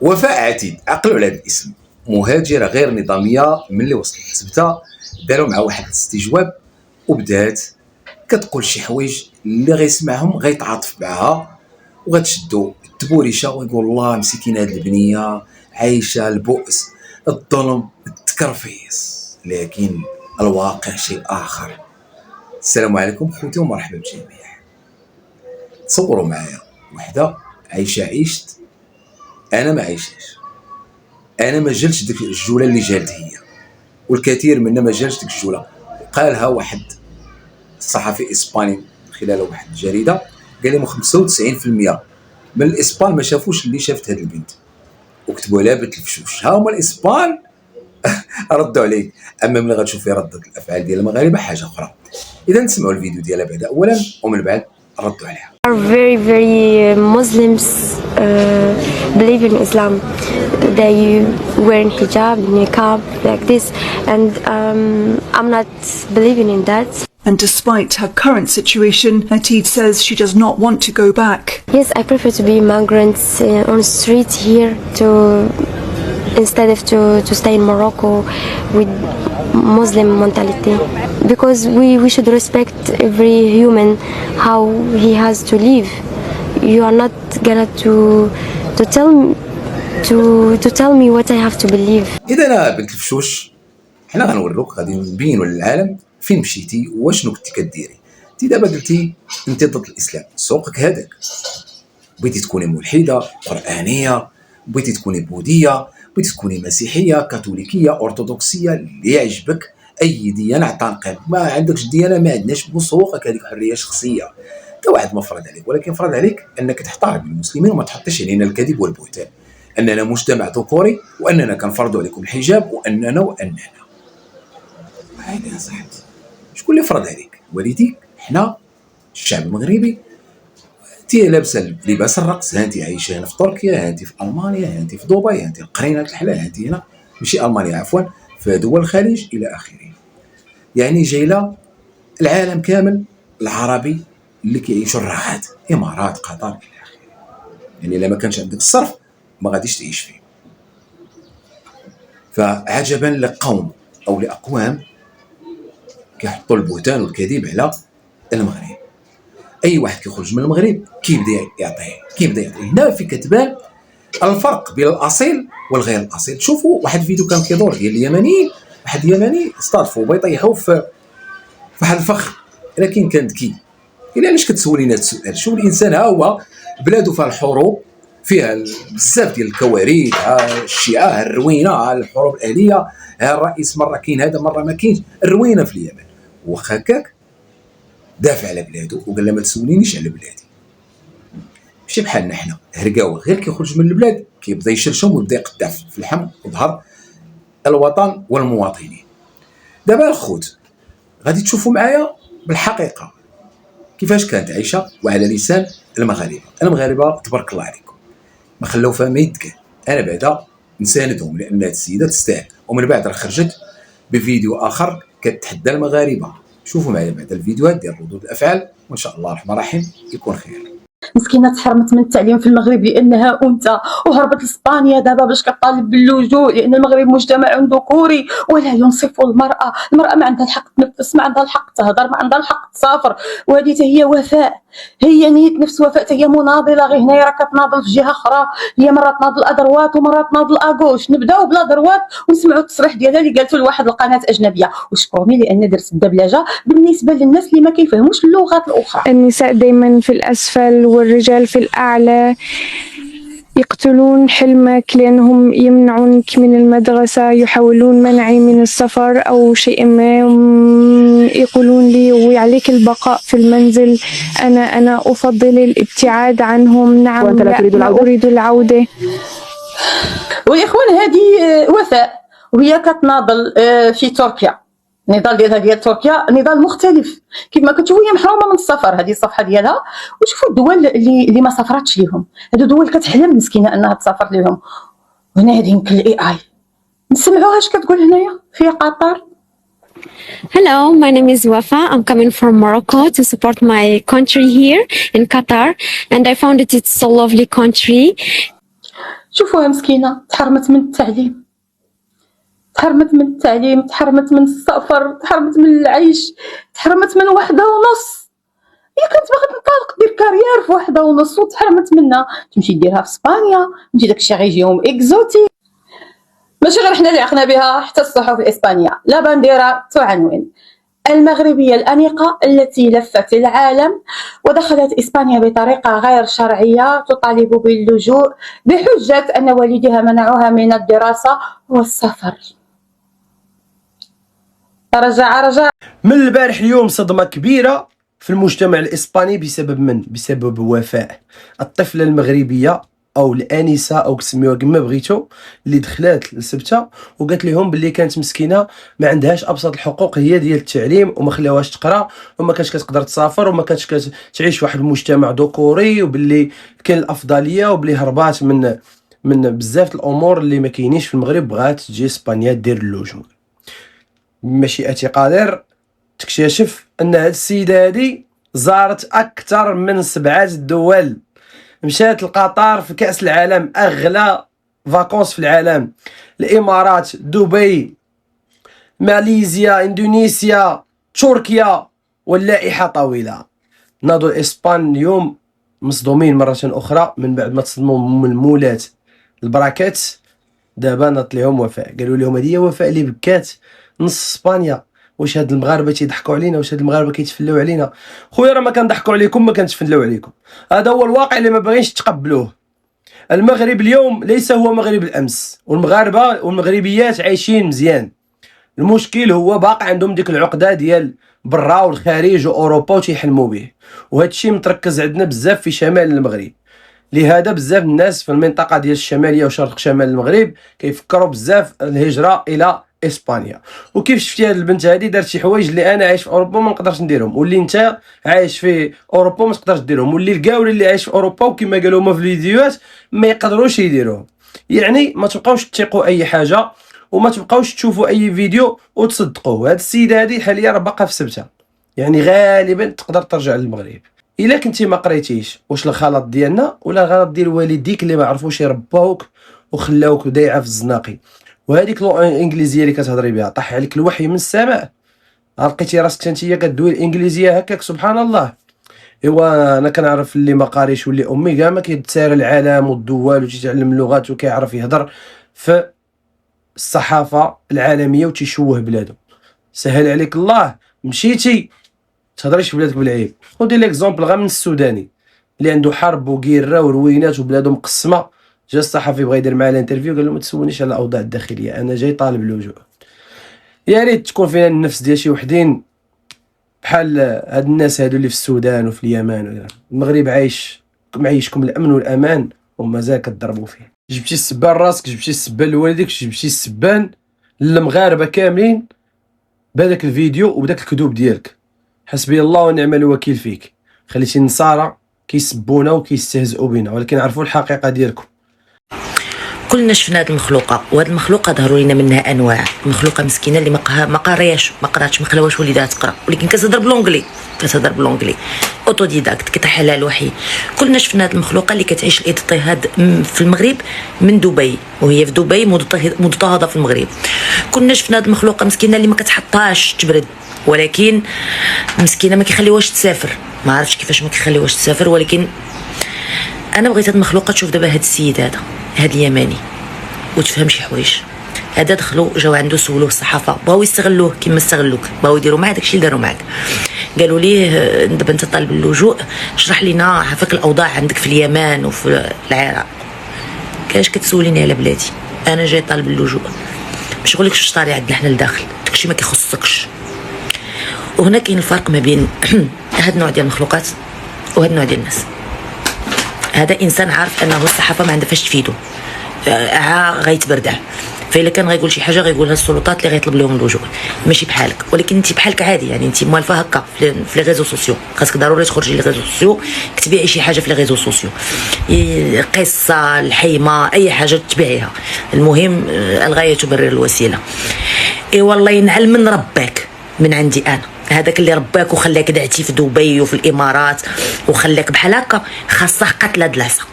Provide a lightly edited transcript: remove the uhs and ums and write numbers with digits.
وفاء عتيد، عقلوا على هذا الاسم، مهاجره غير نظاميه. ملي وصلت لسبته داروا مع واحد الاستجواب وبدات كتقول شي حوايج اللي غيسمعهم غيتعاطف معها وغتشدو التبوريشه ويقول الله مسكينه هاد البنيه عايشه البؤس الظلم التكرفيس، لكن الواقع شيء اخر. السلام عليكم خوتي ومرحبا بالجميع. تصوروا معايا وحده عايشه عيشت انا ما عايشاش، انا ما جلتش ديك الجوله اللي جالت هي، والكثير منا ما جالش ديك الجوله. قالها واحد صحفي اسباني خلال واحد الجريده، قال لهم 95% من الاسبان ما شافوش اللي شافت هذه البنت، وكتبوا لها بنت الفشوش. ها هما الاسبان ردوا عليك. اما ملي غتشوفي ردة الافعال ديال المغاربه حاجه اخرى. اذا نسمعوا الفيديو ديالها بعدا اولا ومن بعد ردوا عليها. Are very Muslims believe in Islam. They wear hijab, niqab, like this, and I'm not believing in that. And despite her current situation, Atid says she does not want to go back. Yes, I prefer to be migrants on the street here instead of to stay in Morocco with Muslim mentality, because we should respect every human how he has to live. You are not gonna to tell me what I have to believe. اذا بنت الفشوش حنا غنوروك، غادي نبينوا للعالم فين مشيتي واشنو كنتي كديري. انت دابا قلتي انت ضد الاسلام، سوقك هذاك. بغيتي تكوني ملحده قرانيه، بغيتي تكوني بوذيه، بغيتي تكوني مسيحيه كاثوليكيه ارثوذكسيه، اللي يعجبك اي ديانه اعتنقها. ما عندكش ديانه ما عندناش، بسوقك هذيك حريه شخصيه، انت واحد ما فرض عليك، ولكن فرض عليك انك تحترم المسلمين وما تحطيش علينا الكذب والبهتان، اننا مجتمع ذكوري واننا كنفرضوا عليكم الحجاب واننا هذا صح. شكون اللي فرض عليك؟ والديك؟ حنا الشعب المغربي. انت لابسه لباس الرقص، انت عايشه هنا في تركيا، انت في المانيا، انت في دبي، انت قرينه الحلال، انت هنا ماشي المانيا عفوا، في دول الخليج الى اخره. يعني جايله العالم كامل العربي اللي كيعيشوا الراحات، امارات، قطر الى اخره. يعني الا ما كانش عندك الصرف ما غاديش تعيش فيه. فعجبا لقوم او لاقوام كيحطوا البهتان والكذب على المغرب. اي واحد كيخرج من المغرب كيبدا يعطيه هنا في كتبان الفرق بين الاصيل والغير الاصيل. شوفوا واحد الفيديو كان كيدور ديال اليمنيين، واحد اليمني استضافوا بيطيحوا في واحد الفخ، لكن كان ذكي. الا علاش كتسولينا هذا السؤال؟ شوف الانسان ها هو بلادو فيها الحروب، فيها بزاف ديال الكوارث، الشيعه الروينه، الحروب الاهليه، الرئيس مره كاين هذا مره ما كاينش، الروينه في اليمن. واخا هكاك دافع على بلادو وقال له ما تسولينيش على بلادي. ماشي بحالنا حنا هرقاوه، غير كيخرج من البلاد كيبدا يشرشم ويبدا يقطع في اللحم وظهر الوطن والمواطنين. دابا الخوت غادي تشوفوا معايا بالحقيقه كيفاش كانت عايشه وعلى لسان المغاربه تبارك الله عليكم، ما خلاو فيها ما يتقال. انا بعدا نساندهم لان هذه السيده تستاهل. ومن بعد راه خرجت بفيديو اخر كتحدى المغاربه. شوفوا معايا بعد الفيديوهات ديال ردود الافعال وان شاء الله الرحمن الرحيم يكون خير. مسكينه تحرمت من التعليم في المغرب لانها انثى وهربت لاسبانيا دابا باش كطالب باللجوء، لان المغرب مجتمع ذكوري ولا ينصف المراه ما عندها الحق تنفس، ما عندها الحق تهضر، ما عندها الحق تسافر. وهذه هي وفاء، هي نيت نفس وفاء، هي مناضله. غير هنايا راه كتناضل في جهه اخرى، هي مرات تناضل ادروات ومرات تناضل اغوش. نبداو بلا دروات ونسمعوا التصريح ديالها اللي قالته لواحد القناه اجنبيه. وشكروني لان درت الدبلجه بالنسبه للناس اللي ما كيفهموش اللغات الاخرى. النساء دائما في الاسفل والرجال في الأعلى، يقتلون حلمك لأنهم يمنعونك من المدرسة، يحاولون منعي من السفر أو شيء ما، يقولون لي وعليك البقاء في المنزل. أنا أفضل الابتعاد عنهم. نعم، لا أريد العودة. ويا إخوان هذه وفاء وهي كتناضل في تركيا. النضال ديالها ديال تركيا نضال مختلف، كيف ما كتشوفوا هي محرومه من السفر. هذه الصفحه ديالها، وشوفوا الدول اللي ما سافرتش ليهم، هادو دول كتحلم مسكينه انها تسافر ليهم. وهنا هذه يمكن الاي اي نسمعوها اش كتقول هنايا في قطر. Hello, my name is Wafa. I'm coming from Morocco to support my country here in Qatar, and I found it's a lovely country. شوفوها مسكينة، تحرمت من التعليم، تحرمت من التعليم، تحرمت من السفر، تحرمت من العيش، تحرمت من 1.5. هي كانت باغا تنطلق دير كارير في 1.5 وتحرمت منها. تمشي ديرها في اسبانيا، تمشي داكشي غيجيهم اكزوتي. ماشي غير حنا اللي عقنا بها، حتى الصحف الاسبانيه لا بانديرا تعنون المغربيه الانيقه التي لفت العالم ودخلت اسبانيا بطريقه غير شرعيه تطالب باللجوء بحجه ان والديها منعوها من الدراسه والسفر. رجع من البارح اليوم صدمة كبيرة في المجتمع الإسباني بسبب من؟ بسبب وفاء الطفلة المغربية أو الآنسة أو تسميوها كما بغيتو، اللي دخلات لسبتها وقالت لهم باللي كانت مسكينة ما عندهاش أبسط الحقوق هي ديال التعليم، وما خلاوهاش تقرا، وما كانتش كتقدر تسافر، وما كانتش كتعيش في واحد المجتمع ذكوري، وباللي كاين الأفضلية، وباللي هربات من بزاف الأمور اللي ما كاينينش في المغرب، بغات تجي إسبانيا دير اللجوء. بمشيئة قادر تكتشف ان هاد السيده هادي زارت اكثر من 7 دول، مشات لقطر في كاس العالم، اغلى فاكونس في العالم، الامارات، دبي، ماليزيا، اندونيسيا، تركيا، واللائحه طويله. ناضوا الاسبان اليوم مصدومين مره اخرى من بعد ما تصدموا من المولات البراكات. دابا نط لهم وفاء، قالوا لهم هذه وفاء اللي بكات نص اسبانيا. واش هاد المغاربه تيضحكوا علينا؟ واش هاد المغاربه كيتفلاو علينا؟ خويا راه ما كنضحكوا عليكم، ما كنتفلاو عليكم، هذا هو الواقع اللي ما باغينش تقبلوه. المغرب اليوم ليس هو مغرب الامس، والمغاربه والمغربيات عايشين مزيان. المشكل هو باقي عندهم ديك العقده ديال برا والخارج واوروبا وتيحلموا به، وهذا الشيء متركز عندنا بزاف في شمال المغرب. لهذا بزاف الناس في المنطقه ديال الشماليه وشرق شمال المغرب كيفكروا بزاف الهجره الى اسبانيا. وكيف شفتي هاد البنت هادي دارت شي حوايج اللي انا عايش في اوروبا ما نقدرش نديرهم، واللي انت عايش في اوروبا ما تقدرش ديرهم، واللي الكاوري اللي عايش في اوروبا وكما قالوا هما في الفيديوهات ما يقدروش يديروهم. يعني ما تبقاوش تثقوا اي حاجه، وما تبقاوش تشوفوا اي فيديو وتصدقوه. هاد السيده هادي حاليا راه باقا في سبتها، يعني غالبا تقدر ترجع للمغرب. الا كنتي ما قريتيش واش الغلط ديالنا ولا الغلط ديال والديك اللي ما عرفوش يربوك وخلاوك ضايعه في الزناقي. وهذيك الانجليزيه اللي كتهضري بها طاح عليك الوحي من السماء، لقيتي راسك انت كدوي الانجليزيه هكاك سبحان الله. ايوا انا كنعرف اللي ما قاريش واللي امي كاع ما كيتسار العالم والدول وتيتعلم اللغات وكيعرف يهضر في الصحافه العالميه وتيشوه بلادو. سهل عليك الله، مشيتي تهضريش في بلادك بالعيب. خذي ليكزومبل غير من السوداني اللي عنده حرب وكيره وروينات وبلادو مقسمه، جا الصحفي بغى يدير معاه الانترفيو قال له ما تسولنيش على الاوضاع الداخليه، انا جاي طالب اللجوء. يا ريت تكون فينا النفس ديال شي وحدين بحال هاد الناس هادو اللي في السودان وفي اليمن. المغرب عايش معيشكم الامن والامان ومازال كتضربوا فيه. جبتي السبان راسك، جبتي السبان لوالديك، جبتي السبان للمغاربه كاملين بهذاك الفيديو وبداك الكذوب ديالك. حسبي الله ونعم الوكيل فيك. خليتي النصارى كيسبونا وكيستهزئوا بنا، ولكن عرفوا الحقيقه ديالكم. كلنا شفنا هذه المخلوقه، وهذه المخلوقه ظهروا لنا منها انواع. مخلوقه مسكينه اللي ما قارياش ما قراتش ما خلاوهاش وليدها تقرا، ولكن كتهضر بالونجلي اوتوديداكت كيطيح على الوحي. كلنا شفنا هذه المخلوقه اللي كتعيش الاضطهاد في المغرب من دبي، وهي في دبي مضطهده في المغرب. كلنا شفنا هذه المخلوقه مسكينه اللي ما كتحطهاش تبرد، ولكن مسكينه ما كيخليوهاش تسافر. ما عرفتش كيفاش ما كيخليوهاش تسافر، ولكن انا بغيت هاد المخلوقه تشوف دابا هاد السيد هاد اليماني وتفهم شي حوايج. هذا دخلوا جاو عنده سولوه الصحافه، بغاو يستغلوه كما استغلوك، بغاو يديروا معاه داكشي اللي داروا معاك. قالوا ليه دابا انت طالب اللجوء، اشرح لنا عافاك الاوضاع عندك في اليمن وفي العراق. كاش كتسوليني على بلادي؟ انا جاي طالب اللجوء، باش نقول لك واش طاري عندنا حنا لداخل، داكشي ما كيخصكش. وهنا كاين الفرق ما بين هاد النوع ديال المخلوقات وهاد النوع ديال الناس. هذا انسان عارف انه الصحافه ما عندها فاش تفيدو، غيتبردع، فإلا كان غيقول شي حاجه غيقولها السلطات اللي غيطلب لهم اللجوء، ماشي بحالك. ولكن انت بحالك عادي، يعني انت موالفه هكا في لي ريزو سوسيو، خاصك ضروري تخرجي لي ريزو سوسيو، كتبيعي اي شي حاجه في لي ريزو سوسيو، قصه الحيمه اي حاجه تبيعيها، المهم الغايه تبرر الوسيله. اي والله ينعل من رباك من عندي انا، هذاك اللي رباك وخلاك دعتي في دبي وفي الامارات وخلاك بحال هكا، خاصه قتله دلاسه.